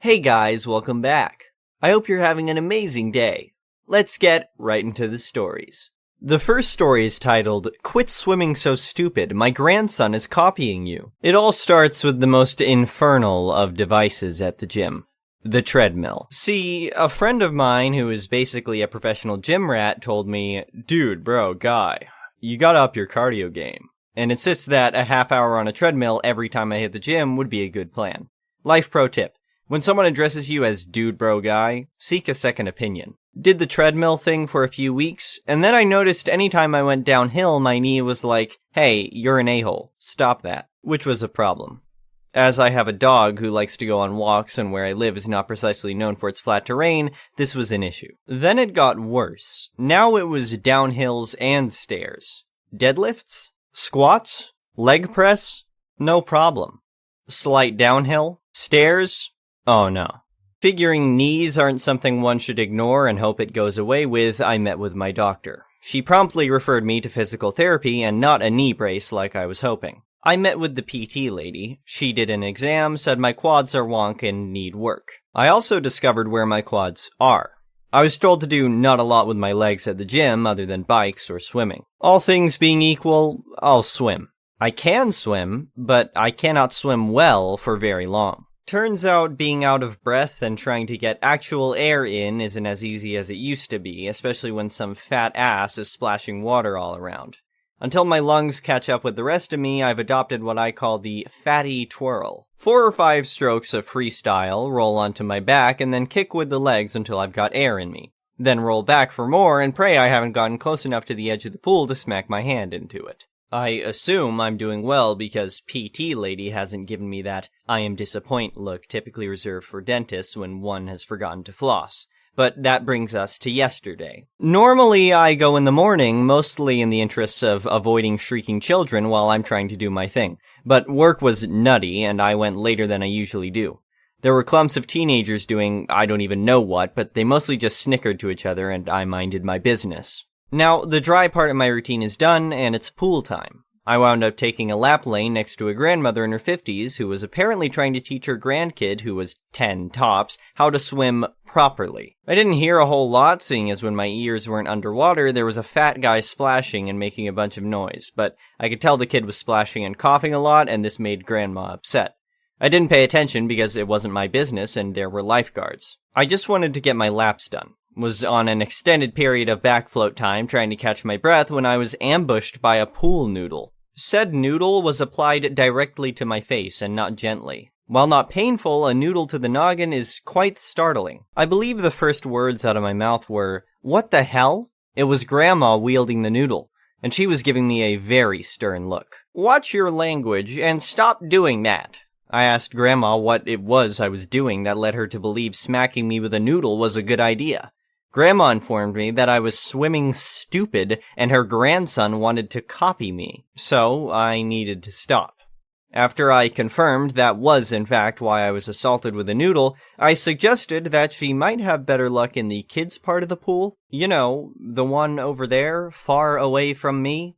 Hey guys, welcome back. I hope you're having an amazing day. Let's get right into the stories. The first story is titled, Quit Swimming So Stupid, My Grandson is Copying You. It all starts with the most infernal of devices at the gym. The treadmill. See, a friend of mine who is basically a professional gym rat told me, Dude, bro, guy, you gotta up your cardio game. And insists that a half hour on a treadmill every time I hit the gym would be a good plan. Life pro tip. When someone addresses you as dude bro guy, seek a second opinion. Did the treadmill thing for a few weeks, and then I noticed anytime I went downhill my knee was like, hey, you're an a-hole, stop that, which was a problem. As I have a dog who likes to go on walks and where I live is not precisely known for its flat terrain, this was an issue. Then it got worse. Now it was downhills and stairs. Deadlifts? Squats? Leg press? No problem. Slight downhill? Stairs? Oh no. Figuring knees aren't something one should ignore and hope it goes away with, I met with my doctor. She promptly referred me to physical therapy and not a knee brace like I was hoping. I met with the PT lady. She did an exam, said my quads are wonk and need work. I also discovered where my quads are. I was told to do not a lot with my legs at the gym other than bikes or swimming. All things being equal, I'll swim. I can swim, but I cannot swim well for very long. Turns out being out of breath and trying to get actual air in isn't as easy as it used to be, especially when some fat ass is splashing water all around. Until my lungs catch up with the rest of me, I've adopted what I call the fatty twirl. 4 or 5 strokes of freestyle, roll onto my back, and then kick with the legs until I've got air in me. Then roll back for more and pray I haven't gotten close enough to the edge of the pool to smack my hand into it. I assume I'm doing well because PT lady hasn't given me that I am disappoint look typically reserved for dentists when one has forgotten to floss. But that brings us to yesterday. Normally I go in the morning, mostly in the interests of avoiding shrieking children while I'm trying to do my thing. But work was nutty and I went later than I usually do. There were clumps of teenagers doing I don't even know what, but they mostly just snickered to each other and I minded my business. Now, the dry part of my routine is done, and it's pool time. I wound up taking a lap lane next to a grandmother in her 50s who was apparently trying to teach her grandkid, who was 10 tops, how to swim properly. I didn't hear a whole lot, seeing as when my ears weren't underwater, there was a fat guy splashing and making a bunch of noise, but I could tell the kid was splashing and coughing a lot, and this made Grandma upset. I didn't pay attention because it wasn't my business and there were lifeguards. I just wanted to get my laps done. Was on an extended period of back float time trying to catch my breath when I was ambushed by a pool noodle. Said noodle was applied directly to my face and not gently. While not painful, a noodle to the noggin is quite startling. I believe the first words out of my mouth were, "What the hell?" It was Grandma wielding the noodle, and she was giving me a very stern look. "Watch your language and stop doing that." I asked Grandma what it was I was doing that led her to believe smacking me with a noodle was a good idea. Grandma informed me that I was swimming stupid and her grandson wanted to copy me, so I needed to stop. After I confirmed that was in fact why I was assaulted with a noodle, I suggested that she might have better luck in the kids' part of the pool. You know, the one over there, far away from me.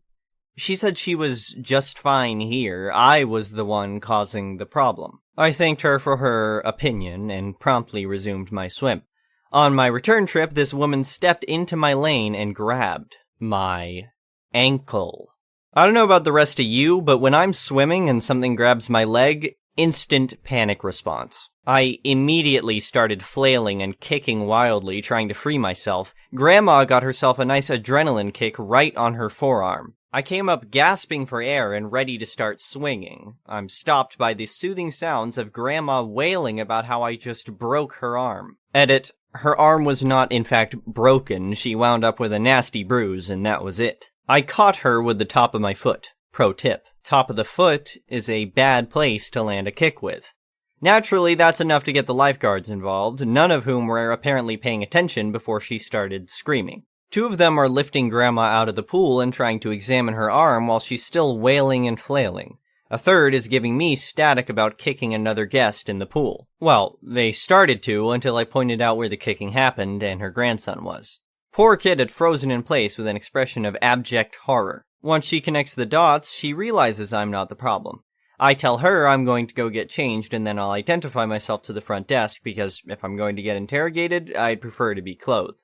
She said she was just fine here. I was the one causing the problem. I thanked her for her opinion and promptly resumed my swim. On my return trip, this woman stepped into my lane and grabbed my ankle. I don't know about the rest of you, but when I'm swimming and something grabs my leg, instant panic response. I immediately started flailing and kicking wildly, trying to free myself. Grandma got herself a nice adrenaline kick right on her forearm. I came up gasping for air and ready to start swinging. I'm stopped by the soothing sounds of Grandma wailing about how I just broke her arm. Edit. Her arm was not, in fact, broken. She wound up with a nasty bruise, and that was it. I caught her with the top of my foot. Pro tip. Top of the foot is a bad place to land a kick with. Naturally, that's enough to get the lifeguards involved, none of whom were apparently paying attention before she started screaming. 2 of them are lifting Grandma out of the pool and trying to examine her arm while she's still wailing and flailing. A third is giving me static about kicking another guest in the pool. Well, they started to until I pointed out where the kicking happened and her grandson was. Poor kid had frozen in place with an expression of abject horror. Once she connects the dots, she realizes I'm not the problem. I tell her I'm going to go get changed, and then I'll identify myself to the front desk because if I'm going to get interrogated, I'd prefer to be clothed.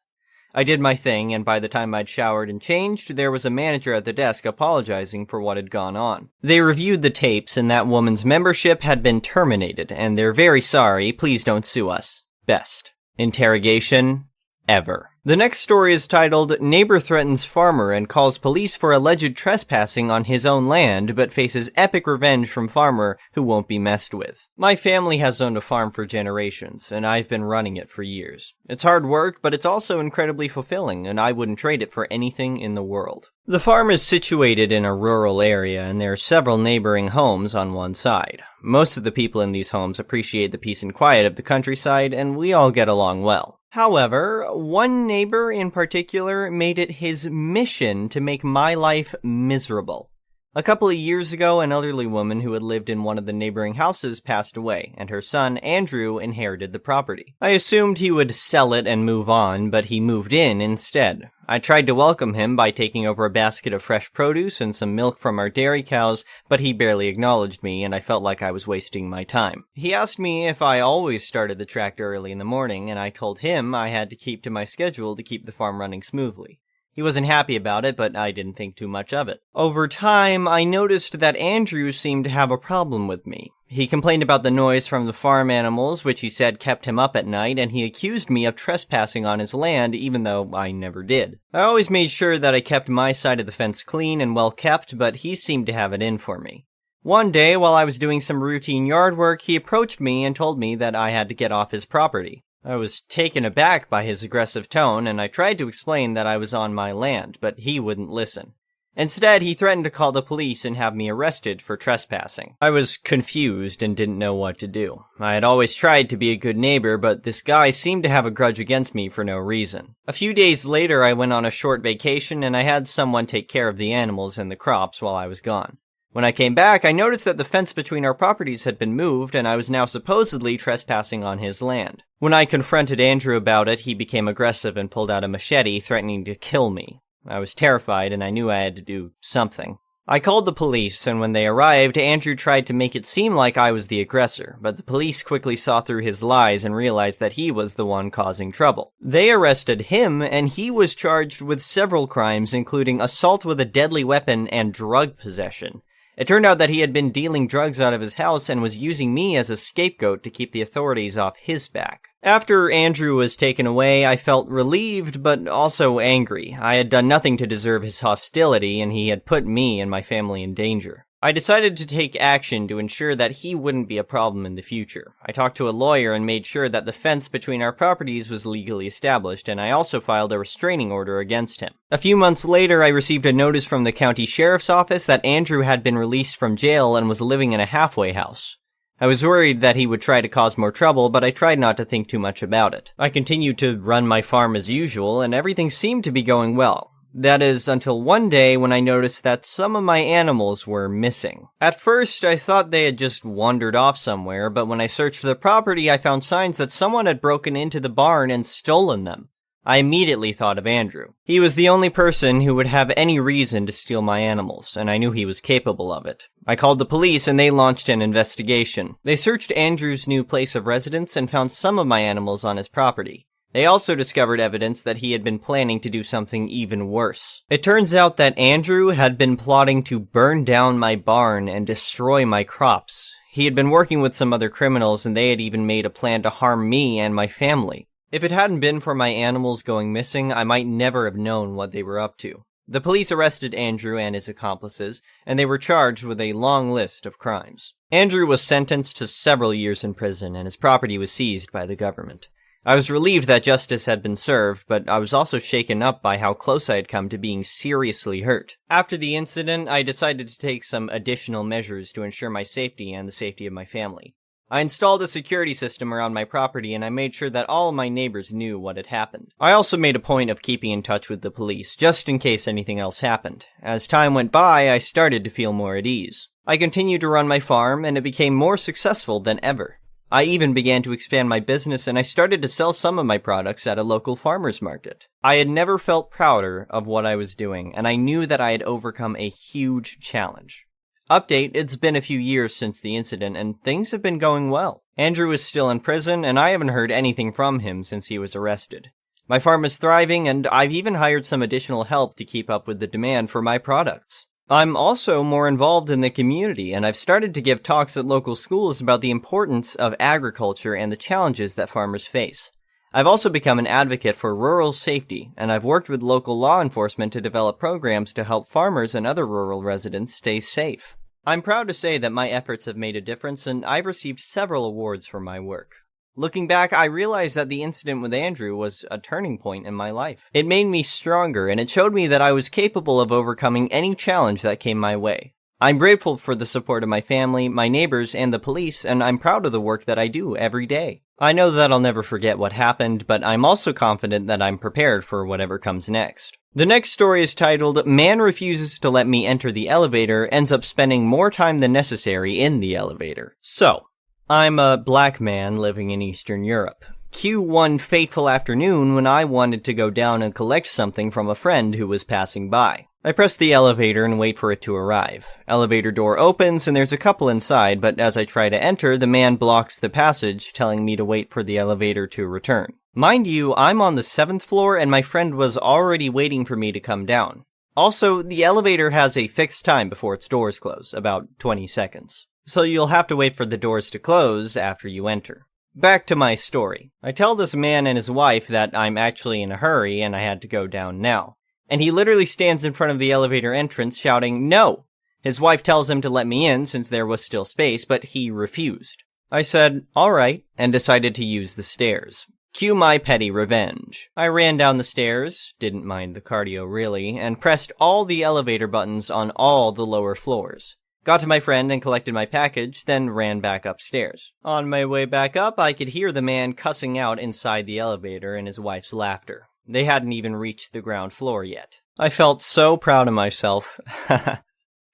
I did my thing, and by the time I'd showered and changed, there was a manager at the desk apologizing for what had gone on. They reviewed the tapes, and that woman's membership had been terminated, and they're very sorry. Please don't sue us. Best. Interrogation ever. The next story is titled, Neighbor Threatens Farmer and Calls Police for Alleged Trespassing on His Own Land, but Faces Epic Revenge from Farmer Who Won't Be Messed With. My family has owned a farm for generations, and I've been running it for years. It's hard work, but it's also incredibly fulfilling, and I wouldn't trade it for anything in the world. The farm is situated in a rural area, and there are several neighboring homes on one side. Most of the people in these homes appreciate the peace and quiet of the countryside, and we all get along well. However, one neighbor in particular made it his mission to make my life miserable. A couple of years ago, an elderly woman who had lived in one of the neighboring houses passed away, and her son, Andrew, inherited the property. I assumed he would sell it and move on, but he moved in instead. I tried to welcome him by taking over a basket of fresh produce and some milk from our dairy cows, but he barely acknowledged me, and I felt like I was wasting my time. He asked me if I always started the tractor early in the morning, and I told him I had to keep to my schedule to keep the farm running smoothly. He wasn't happy about it, but I didn't think too much of it. Over time, I noticed that Andrew seemed to have a problem with me. He complained about the noise from the farm animals, which he said kept him up at night, and he accused me of trespassing on his land, even though I never did. I always made sure that I kept my side of the fence clean and well kept, but he seemed to have it in for me. One day, while I was doing some routine yard work, he approached me and told me that I had to get off his property. I was taken aback by his aggressive tone, and I tried to explain that I was on my land, but he wouldn't listen. Instead, he threatened to call the police and have me arrested for trespassing. I was confused and didn't know what to do. I had always tried to be a good neighbor, but this guy seemed to have a grudge against me for no reason. A few days later, I went on a short vacation, and I had someone take care of the animals and the crops while I was gone. When I came back, I noticed that the fence between our properties had been moved, and I was now supposedly trespassing on his land. When I confronted Andrew about it, he became aggressive and pulled out a machete, threatening to kill me. I was terrified, and I knew I had to do something. I called the police, and when they arrived, Andrew tried to make it seem like I was the aggressor, but the police quickly saw through his lies and realized that he was the one causing trouble. They arrested him, and he was charged with several crimes, including assault with a deadly weapon and drug possession. It turned out that he had been dealing drugs out of his house and was using me as a scapegoat to keep the authorities off his back. After Andrew was taken away, I felt relieved, but also angry. I had done nothing to deserve his hostility, and he had put me and my family in danger. I decided to take action to ensure that he wouldn't be a problem in the future. I talked to a lawyer and made sure that the fence between our properties was legally established, and I also filed a restraining order against him. A few months later, I received a notice from the county sheriff's office that Andrew had been released from jail and was living in a halfway house. I was worried that he would try to cause more trouble, but I tried not to think too much about it. I continued to run my farm as usual, and everything seemed to be going well. That is, until one day when I noticed that some of my animals were missing. At first, I thought they had just wandered off somewhere, but when I searched for the property, I found signs that someone had broken into the barn and stolen them. I immediately thought of Andrew. He was the only person who would have any reason to steal my animals, and I knew he was capable of it. I called the police, and they launched an investigation. They searched Andrew's new place of residence and found some of my animals on his property. They also discovered evidence that he had been planning to do something even worse. It turns out that Andrew had been plotting to burn down my barn and destroy my crops. He had been working with some other criminals, and they had even made a plan to harm me and my family. If it hadn't been for my animals going missing, I might never have known what they were up to. The police arrested Andrew and his accomplices, and they were charged with a long list of crimes. Andrew was sentenced to several years in prison, and his property was seized by the government. I was relieved that justice had been served, but I was also shaken up by how close I had come to being seriously hurt. After the incident, I decided to take some additional measures to ensure my safety and the safety of my family. I installed a security system around my property, and I made sure that all of my neighbors knew what had happened. I also made a point of keeping in touch with the police, just in case anything else happened. As time went by, I started to feel more at ease. I continued to run my farm, and it became more successful than ever. I even began to expand my business, and I started to sell some of my products at a local farmer's market. I had never felt prouder of what I was doing, and I knew that I had overcome a huge challenge. Update, it's been a few years since the incident, and things have been going well. Andrew is still in prison, and I haven't heard anything from him since he was arrested. My farm is thriving, and I've even hired some additional help to keep up with the demand for my products. I'm also more involved in the community, and I've started to give talks at local schools about the importance of agriculture and the challenges that farmers face. I've also become an advocate for rural safety, and I've worked with local law enforcement to develop programs to help farmers and other rural residents stay safe. I'm proud to say that my efforts have made a difference, and I've received several awards for my work. Looking back, I realized that the incident with Andrew was a turning point in my life. It made me stronger, and it showed me that I was capable of overcoming any challenge that came my way. I'm grateful for the support of my family, my neighbors, and the police, and I'm proud of the work that I do every day. I know that I'll never forget what happened, but I'm also confident that I'm prepared for whatever comes next. The next story is titled, Man Refuses to Let Me Enter the Elevator, Ends Up Spending More Time Than Necessary in the Elevator. So, I'm a black man living in Eastern Europe. Cue one fateful afternoon when I wanted to go down and collect something from a friend who was passing by. I press the elevator and wait for it to arrive. Elevator door opens and there's a couple inside, but as I try to enter, the man blocks the passage, telling me to wait for the elevator to return. Mind you, I'm on the 7th floor and my friend was already waiting for me to come down. Also, the elevator has a fixed time before its doors close, about 20 seconds. So you'll have to wait for the doors to close after you enter. Back to my story. I tell this man and his wife that I'm actually in a hurry and I had to go down now. And he literally stands in front of the elevator entrance shouting, "No!" His wife tells him to let me in since there was still space, but he refused. I said, "Alright," and decided to use the stairs. Cue my petty revenge. I ran down the stairs, didn't mind the cardio really, and pressed all the elevator buttons on all the lower floors. Got to my friend and collected my package, then ran back upstairs. On my way back up, I could hear the man cussing out inside the elevator and his wife's laughter. They hadn't even reached the ground floor yet. I felt so proud of myself.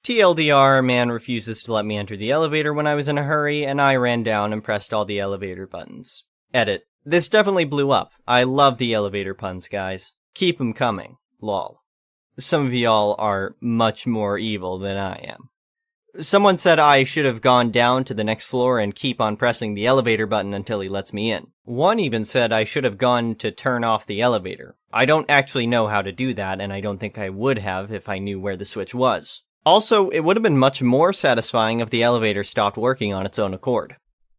TLDR, man refuses to let me enter the elevator when I was in a hurry, and I ran down and pressed all the elevator buttons. Edit. This definitely blew up. I love the elevator puns, guys. Keep 'em coming. Lol. Some of y'all are much more evil than I am. Someone said I should have gone down to the next floor and keep on pressing the elevator button until he lets me in. One even said I should have gone to turn off the elevator. I don't actually know how to do that, and I don't think I would have if I knew where the switch was. Also, it would have been much more satisfying if the elevator stopped working on its own accord.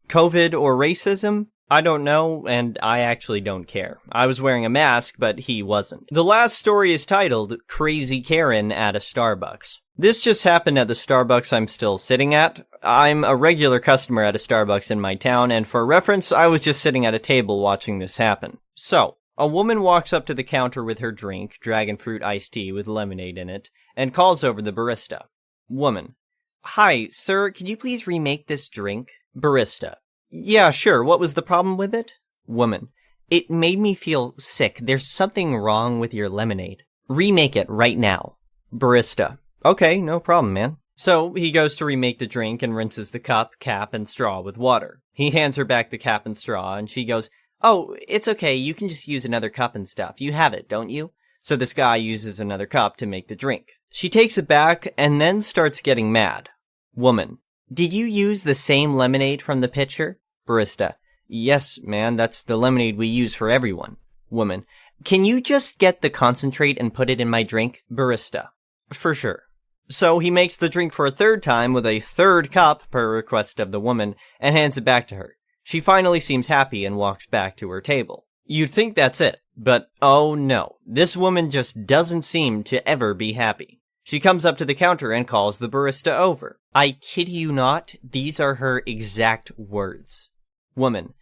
COVID or racism? I don't know, and I actually don't care. I was wearing a mask, but he wasn't. The last story is titled, Crazy Karen at a Starbucks. This just happened at the Starbucks I'm still sitting at. I'm a regular customer at a Starbucks in my town, and for reference, I was just sitting at a table watching this happen. So, a woman walks up to the counter with her drink, dragon fruit iced tea with lemonade in it, and calls over the barista. Woman. Hi, sir, could you please remake this drink? Barista. Yeah, sure, what was the problem with it? Woman. It made me feel sick. There's something wrong with your lemonade. Remake it right now. Barista. Okay, no problem, man. So, he goes to remake the drink and rinses the cup, cap, and straw with water. He hands her back the cap and straw, and she goes, "Oh, it's okay, you can just use another cup and stuff. You have it, don't you?" So this guy uses another cup to make the drink. She takes it back, and then starts getting mad. Woman. Did you use the same lemonade from the pitcher? Barista. Yes, man, that's the lemonade we use for everyone. Woman. Can you just get the concentrate and put it in my drink? Barista. For sure. So he makes the drink for a third time with a third cup, per request of the woman, and hands it back to her. She finally seems happy and walks back to her table. You'd think that's it, but oh no, this woman just doesn't seem to ever be happy. She comes up to the counter and calls the barista over. I kid you not, these are her exact words. Woman.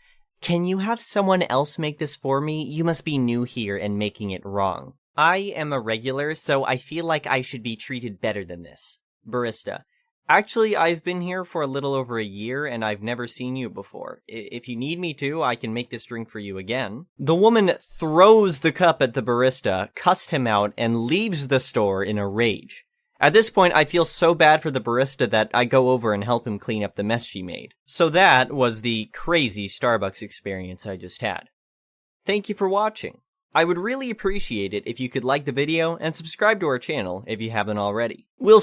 Can you have someone else make this for me? You must be new here and making it wrong. I am a regular, so I feel like I should be treated better than this. Barista. Actually, I've been here for a little over a year, and I've never seen you before. If you need me to, I can make this drink for you again. The woman throws the cup at the barista, cussed him out, and leaves the store in a rage. At this point, I feel so bad for the barista that I go over and help him clean up the mess she made. So that was the crazy Starbucks experience I just had. Thank you for watching. I would really appreciate it if you could like the video and subscribe to our channel if you haven't already. We'll